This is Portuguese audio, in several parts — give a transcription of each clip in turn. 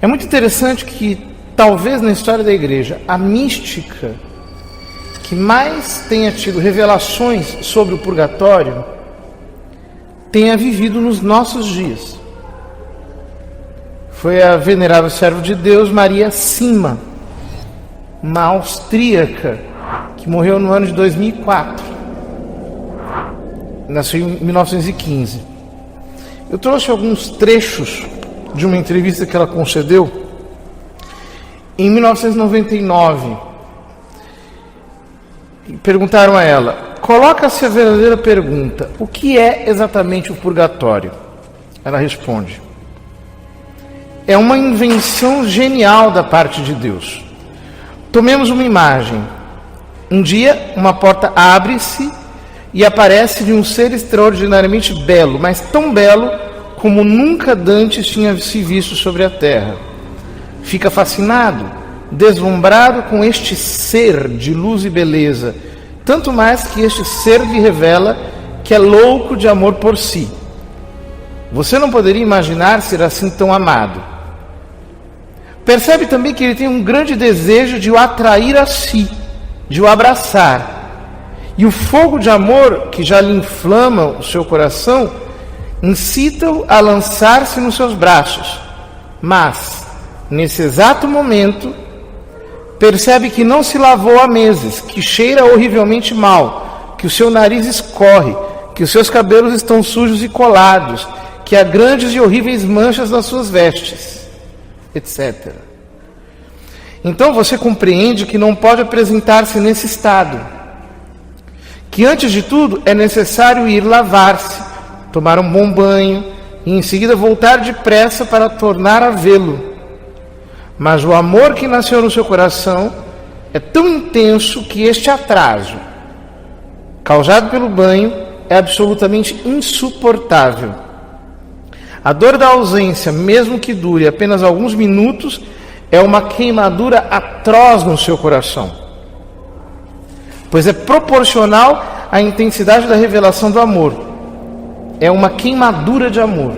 É muito interessante que, talvez na história da igreja, a mística que mais tenha tido revelações sobre o purgatório tenha vivido nos nossos dias. Foi a venerável serva de Deus Maria Sima, uma austríaca que morreu no ano de 2004. Nasceu em 1915. Eu trouxe alguns trechos de uma entrevista que ela concedeu em 1999. Perguntaram a ela: coloca-se a verdadeira pergunta, o que é exatamente o purgatório? Ela responde: é uma invenção genial da parte de Deus. Tomemos uma imagem. Um dia, uma porta abre-se e aparece-lhe um ser extraordinariamente belo, mas tão belo como nunca dantes tinha se visto sobre a terra. Fica fascinado, deslumbrado com este ser de luz e beleza, tanto mais que este ser lhe revela que é louco de amor por si. Você não poderia imaginar ser assim tão amado. Percebe também que ele tem um grande desejo de o atrair a si, de o abraçar. E o fogo de amor que já lhe inflama o seu coração incita-o a lançar-se nos seus braços. Mas, nesse exato momento, percebe que não se lavou há meses, que cheira horrivelmente mal, que o seu nariz escorre, que os seus cabelos estão sujos e colados, que há grandes e horríveis manchas nas suas vestes, etc. Então você compreende que não pode apresentar-se nesse estado, que antes de tudo é necessário ir lavar-se, tomar um bom banho e em seguida voltar depressa para tornar a vê-lo. Mas o amor que nasceu no seu coração é tão intenso que este atraso, causado pelo banho, é absolutamente insuportável. A dor da ausência, mesmo que dure apenas alguns minutos, é uma queimadura atroz no seu coração, pois é proporcional à intensidade da revelação do amor. É uma queimadura de amor.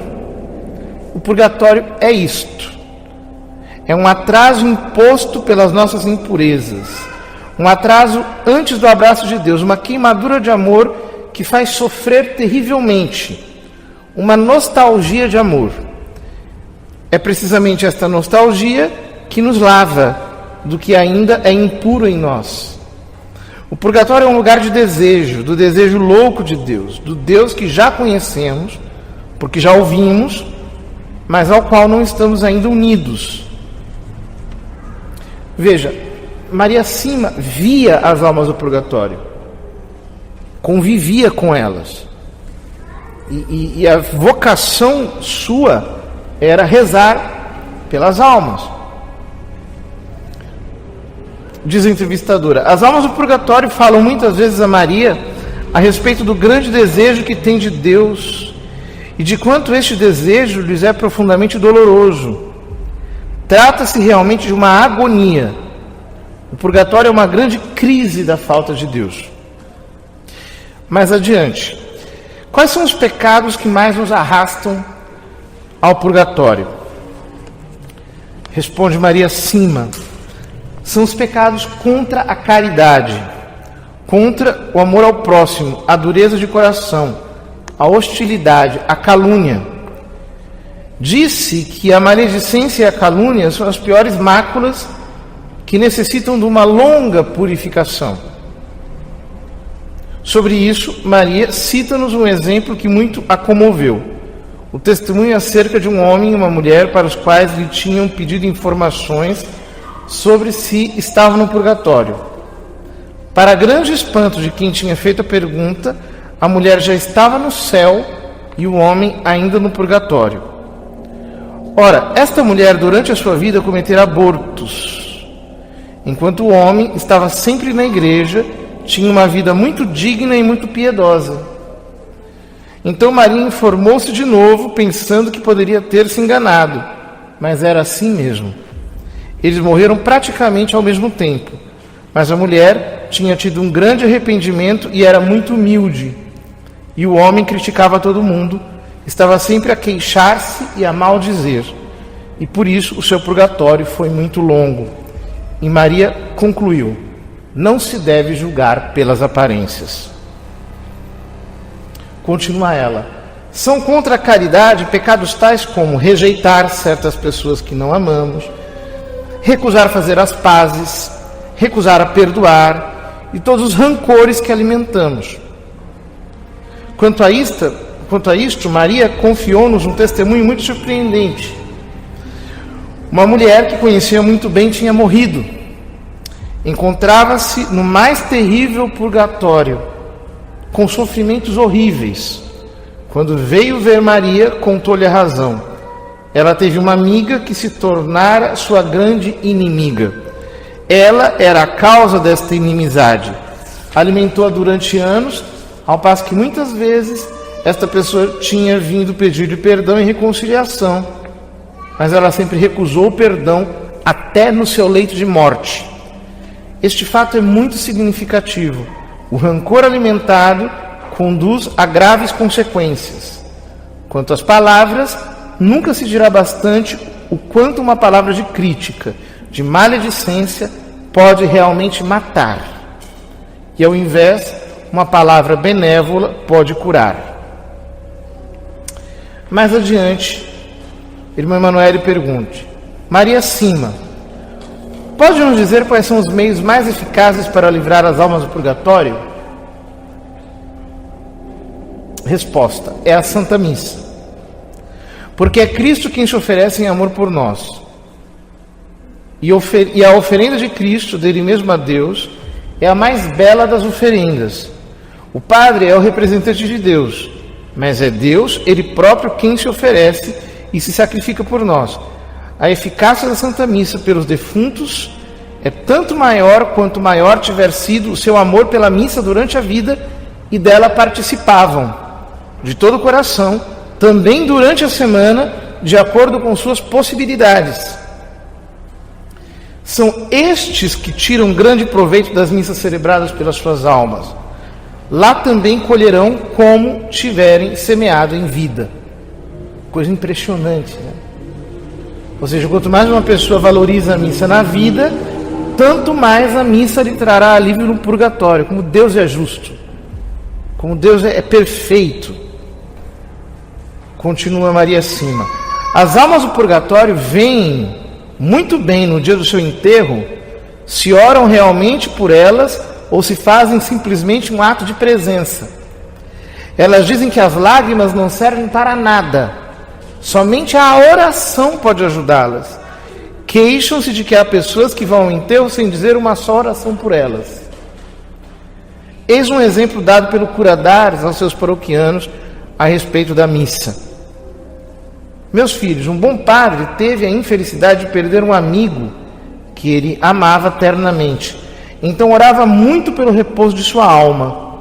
O purgatório é isto. É um atraso imposto pelas nossas impurezas, um atraso antes do abraço de Deus, uma queimadura de amor que faz sofrer terrivelmente, uma nostalgia de amor. É precisamente esta nostalgia que nos lava do que ainda é impuro em nós. O purgatório é um lugar de desejo, do desejo louco de Deus, do Deus que já conhecemos, porque já ouvimos, mas ao qual não estamos ainda unidos. Veja, Maria Sima via as almas do purgatório, convivia com elas, e a vocação sua era rezar pelas almas. Diz a entrevistadora: as almas do purgatório falam muitas vezes a Maria a respeito do grande desejo que tem de Deus e de quanto este desejo lhes é profundamente doloroso. Trata-se realmente de uma agonia. O purgatório é uma grande crise da falta de Deus. Mais adiante, quais são os pecados que mais nos arrastam ao purgatório? Responde Maria Sima: são os pecados contra a caridade, contra o amor ao próximo, a dureza de coração, a hostilidade, a calúnia. Disse que a maledicência e a calúnia são as piores máculas que necessitam de uma longa purificação. Sobre isso, Maria cita-nos um exemplo que muito a comoveu. O testemunho acerca de um homem e uma mulher para os quais lhe tinham pedido informações sobre se estavam no purgatório. Para grande espanto de quem tinha feito a pergunta, a mulher já estava no céu e o homem ainda no purgatório. Ora, esta mulher durante a sua vida cometera abortos, enquanto o homem estava sempre na igreja, tinha uma vida muito digna e muito piedosa. Então Maria informou-se de novo, pensando que poderia ter se enganado, mas era assim mesmo. Eles morreram praticamente ao mesmo tempo, mas a mulher tinha tido um grande arrependimento e era muito humilde. E o homem criticava todo mundo, estava sempre a queixar-se e a maldizer. e por isso o seu purgatório foi muito longo. E Maria concluiu: não se deve julgar pelas aparências. Continua ela: são contra a caridade pecados tais como rejeitar certas pessoas que não amamos, recusar fazer as pazes, recusar a perdoar e todos os rancores que alimentamos. Quanto a isto, Maria confiou-nos um testemunho muito surpreendente. Uma mulher que conhecia muito bem tinha morrido. Encontrava-se no mais terrível purgatório, com sofrimentos horríveis. Quando veio ver Maria, contou-lhe a razão. Ela teve uma amiga que se tornara sua grande inimiga. Ela era a causa desta inimizade. Alimentou-a durante anos, ao passo que muitas vezes esta pessoa tinha vindo pedir-lhe perdão e reconciliação, mas ela sempre recusou o perdão até no seu leito de morte. Este fato é muito significativo. O rancor alimentado conduz a graves consequências. Quanto às palavras, nunca se dirá bastante o quanto uma palavra de crítica, de maledicência, pode realmente matar. E ao invés, uma palavra benévola pode curar. Mais adiante, irmã Emanuele pergunta: Maria Cima, pode nos dizer quais são os meios mais eficazes para livrar as almas do purgatório? Resposta: é a Santa Missa. Porque é Cristo quem se oferece em amor por nós. E a oferenda de Cristo, dele mesmo a Deus, é a mais bela das oferendas. O Padre é o representante de Deus, mas é Deus, Ele próprio, quem se oferece e se sacrifica por nós. A eficácia da Santa Missa pelos defuntos é tanto maior quanto maior tiver sido o seu amor pela missa durante a vida e dela participavam, de todo o coração, também durante a semana, de acordo com suas possibilidades. São estes que tiram grande proveito das missas celebradas pelas suas almas. Lá também colherão como tiverem semeado em vida. Coisa impressionante, né? Ou seja, quanto mais uma pessoa valoriza a missa na vida, tanto mais a missa lhe trará alívio no purgatório. Como Deus é justo, como Deus é perfeito. Continua Maria Cima: as almas do purgatório veem muito bem no dia do seu enterro se oram realmente por elas ou se fazem simplesmente um ato de presença. Elas dizem que as lágrimas não servem para nada, somente a oração pode ajudá-las. Queixam-se de que há pessoas que vão ao enterro sem dizer uma só oração por elas. Eis um exemplo dado pelo cura d'Ars aos seus paroquianos a respeito da missa. Meus filhos, um bom padre teve a infelicidade de perder um amigo que ele amava ternamente. Então orava muito pelo repouso de sua alma.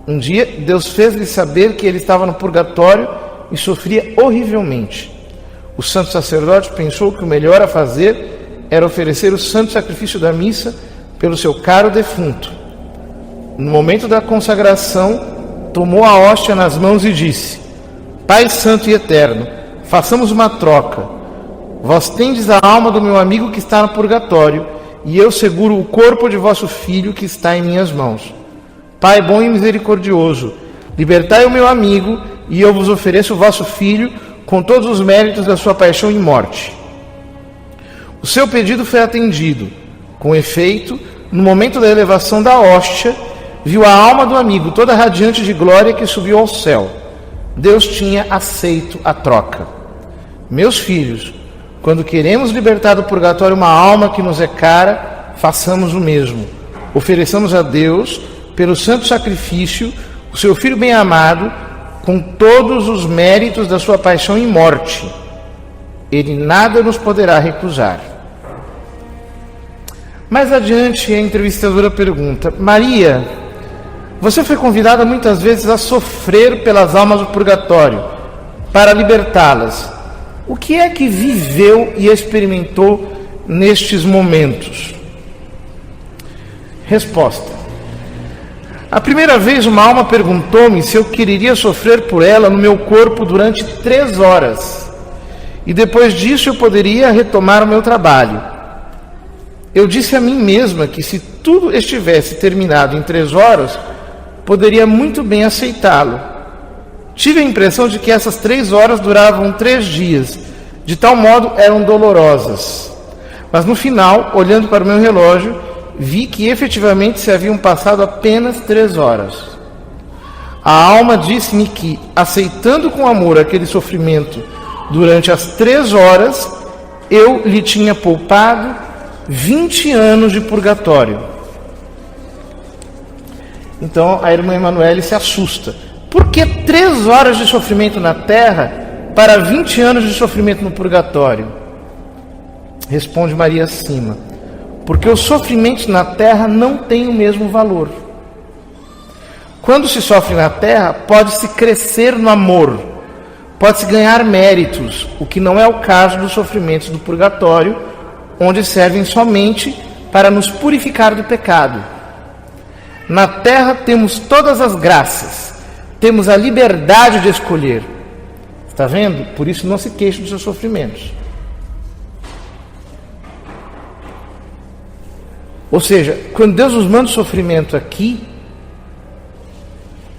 Um dia, Deus fez-lhe saber que ele estava no purgatório e sofria horrivelmente. O santo sacerdote pensou que o melhor a fazer era oferecer o santo sacrifício da missa pelo seu caro defunto. No momento da consagração, tomou a hóstia nas mãos e disse: Pai Santo e Eterno, façamos uma troca. Vós tendes a alma do meu amigo que está no purgatório, e eu seguro o corpo de vosso filho que está em minhas mãos. Pai bom e misericordioso, libertai o meu amigo, e eu vos ofereço o vosso filho com todos os méritos da sua paixão e morte. O seu pedido foi atendido. Com efeito, no momento da elevação da hóstia, viu a alma do amigo toda radiante de glória que subiu ao céu. Deus tinha aceito a troca. Meus filhos, quando queremos libertar do purgatório uma alma que nos é cara, façamos o mesmo. Ofereçamos a Deus, pelo santo sacrifício, o seu Filho bem-amado, com todos os méritos da sua paixão e morte. Ele nada nos poderá recusar. Mais adiante, a entrevistadora pergunta: Maria, você foi convidada muitas vezes a sofrer pelas almas do purgatório, para libertá-las. O que é que viveu e experimentou nestes momentos? Resposta: a primeira vez uma alma perguntou-me se eu quereria sofrer por ela no meu corpo durante 3 horas. e depois disso eu poderia retomar o meu trabalho. Eu disse a mim mesma que se tudo estivesse terminado em 3 horas, poderia muito bem aceitá-lo. Tive a impressão de que essas 3 horas duravam 3 dias, de tal modo eram dolorosas. Mas no final, olhando para o meu relógio, vi que efetivamente se haviam passado apenas 3 horas. A alma disse-me que, aceitando com amor aquele sofrimento durante as 3 horas, eu lhe tinha poupado 20 anos de purgatório. Então a irmã Emanuele se assusta. Por que 3 horas de sofrimento na terra para 20 anos de sofrimento no purgatório? Responde Maria Sima: porque os sofrimentos na terra não têm o mesmo valor. Quando se sofre na terra, pode-se crescer no amor, pode-se ganhar méritos, o que não é o caso dos sofrimentos do purgatório, onde servem somente para nos purificar do pecado. Na terra temos todas as graças, temos a liberdade de escolher. Está vendo? Por isso não se queixe dos seus sofrimentos. Ou seja, quando Deus nos manda o sofrimento aqui,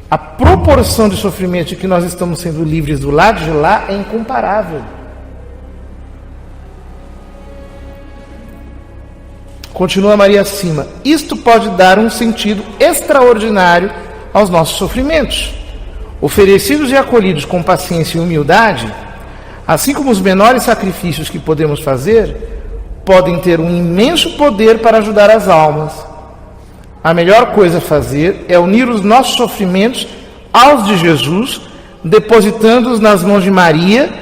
a proporção de sofrimento de que nós estamos sendo livres do lado de lá é incomparável. Continua Maria Sima: isto pode dar um sentido extraordinário aos nossos sofrimentos. Oferecidos e acolhidos com paciência e humildade, assim como os menores sacrifícios que podemos fazer, podem ter um imenso poder para ajudar as almas. A melhor coisa a fazer é unir os nossos sofrimentos aos de Jesus, depositando-os nas mãos de Maria,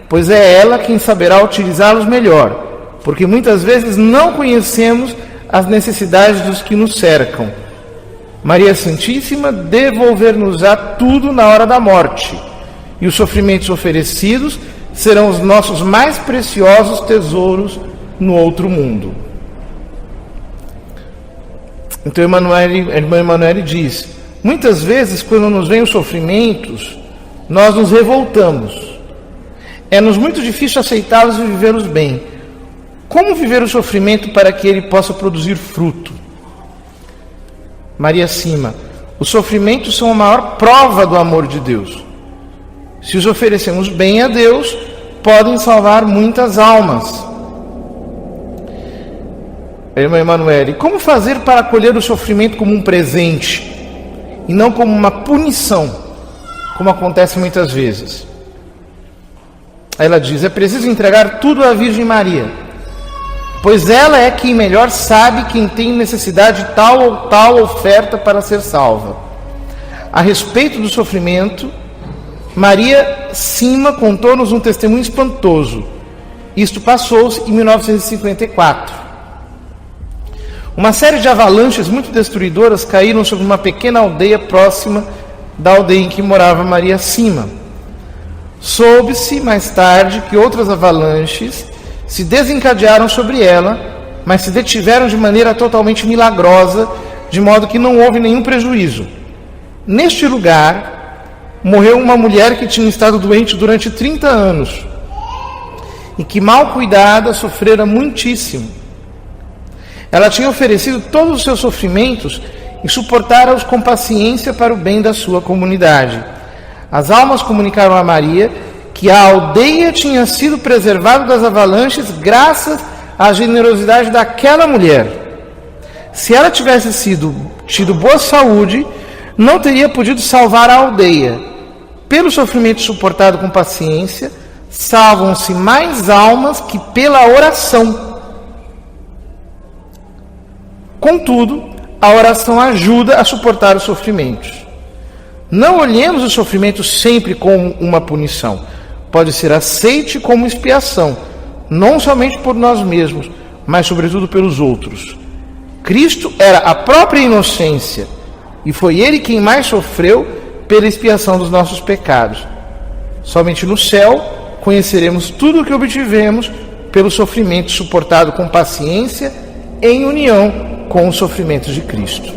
pois é ela quem saberá utilizá-los melhor, porque muitas vezes não conhecemos as necessidades dos que nos cercam. Maria Santíssima devolver-nos-á tudo na hora da morte, e os sofrimentos oferecidos serão os nossos mais preciosos tesouros no outro mundo. Então a irmã Emanuele diz: muitas vezes quando nos vêm os sofrimentos, nós nos revoltamos. É-nos muito difícil aceitá-los e vivê-los bem. Como viver o sofrimento para que ele possa produzir fruto? Maria Sima: os sofrimentos são a maior prova do amor de Deus. Se os oferecemos bem a Deus, podem salvar muitas almas. Irmã Emanuele: como fazer para acolher o sofrimento como um presente e não como uma punição, como acontece muitas vezes? Ela diz: é preciso entregar tudo à Virgem Maria, pois ela é quem melhor sabe quem tem necessidade de tal ou tal oferta para ser salva. A respeito do sofrimento, Maria Sima contou-nos um testemunho espantoso. Isto passou-se em 1954. Uma série de avalanches muito destruidoras caíram sobre uma pequena aldeia próxima da aldeia em que morava Maria Sima. Soube-se mais tarde que outras avalanches se desencadearam sobre ela, mas se detiveram de maneira totalmente milagrosa, de modo que não houve nenhum prejuízo. Neste lugar, morreu uma mulher que tinha estado doente durante 30 anos e que, mal cuidada, sofrera muitíssimo. Ela tinha oferecido todos os seus sofrimentos e suportara-os com paciência para o bem da sua comunidade. As almas comunicaram a Maria que a aldeia tinha sido preservada das avalanches graças à generosidade daquela mulher. Se ela tivesse tido boa saúde, não teria podido salvar a aldeia. Pelo sofrimento suportado com paciência, salvam-se mais almas que pela oração. Contudo, a oração ajuda a suportar os sofrimentos. Não olhemos o sofrimento sempre como uma punição. Pode ser aceite como expiação, não somente por nós mesmos, mas sobretudo pelos outros. Cristo era a própria inocência, e foi Ele quem mais sofreu pela expiação dos nossos pecados. Somente no céu conheceremos tudo o que obtivemos pelo sofrimento suportado com paciência, em união com os sofrimentos de Cristo.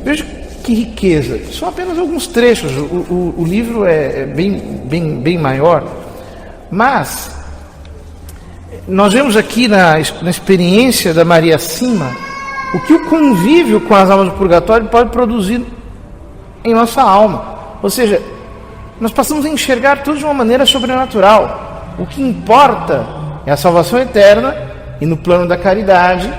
Veja que riqueza. São apenas alguns trechos. O livro é bem maior, mas nós vemos aqui na experiência da Maria Sima o que o convívio com as almas do purgatório pode produzir em nossa alma. Ou seja, nós passamos a enxergar tudo de uma maneira sobrenatural. O que importa é a salvação eterna e, no plano da caridade,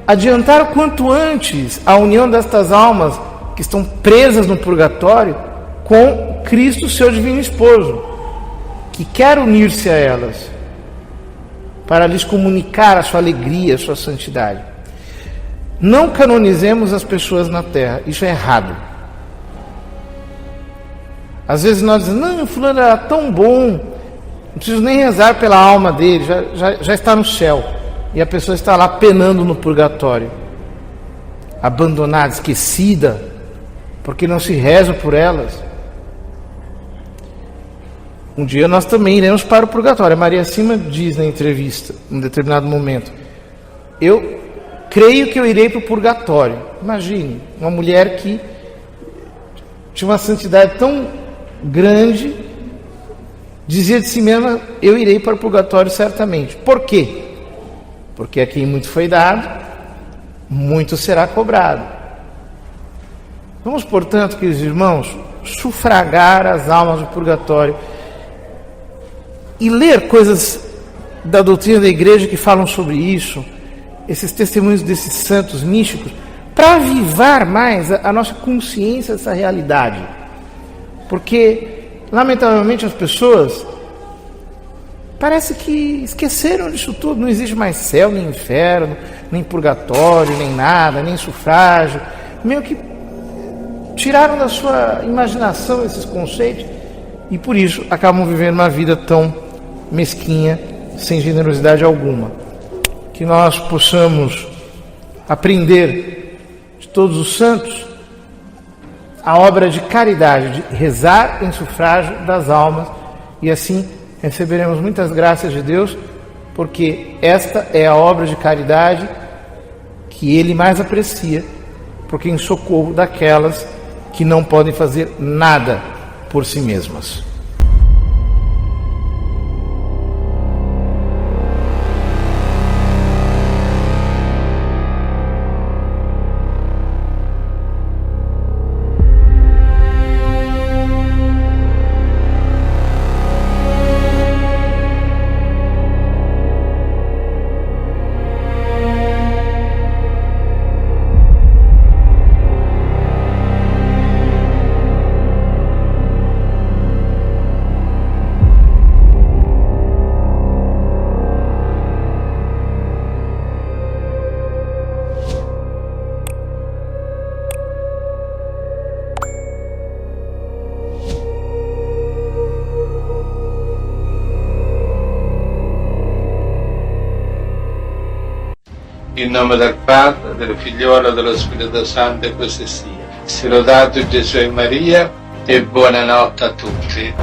adiantar o quanto antes a união destas almas que estão presas no purgatório com Cristo, seu divino esposo, que quer unir-se a elas para lhes comunicar a sua alegria, a sua santidade. Não canonizemos as pessoas na terra, isso é errado. Às vezes nós dizemos, não, fulano era tão bom, não preciso nem rezar pela alma dele, já está no céu. E a pessoa está lá penando no purgatório, abandonada, esquecida, porque não se reza por elas. Um dia nós também iremos para o purgatório. A Maria Sima diz na entrevista, em determinado momento, eu creio que eu irei para o purgatório. Imagine, uma mulher que tinha uma santidade tão grande, dizia de si mesma, eu irei para o purgatório certamente. Por quê? Porque a quem muito foi dado, muito será cobrado. Vamos, portanto, queridos irmãos, sufragar as almas do purgatório e ler coisas da doutrina da igreja que falam sobre isso, esses testemunhos desses santos místicos, para avivar mais a nossa consciência dessa realidade. Porque, lamentavelmente, as pessoas parece que esqueceram disso tudo. Não existe mais céu, nem inferno, nem purgatório, nem nada, nem sufrágio. Meio que tiraram da sua imaginação esses conceitos e, por isso, acabam vivendo uma vida tão mesquinha, sem generosidade alguma. Que nós possamos aprender de todos os santos a obra de caridade, de rezar em sufrágio das almas, e assim receberemos muitas graças de Deus, porque esta é a obra de caridade que Ele mais aprecia, porque em socorro daquelas que não podem fazer nada por si mesmas. In nome del Padre, del Figliolo e dello Spirito Santo, e così sia. Sia lodato Gesù e Maria, e buonanotte a tutti.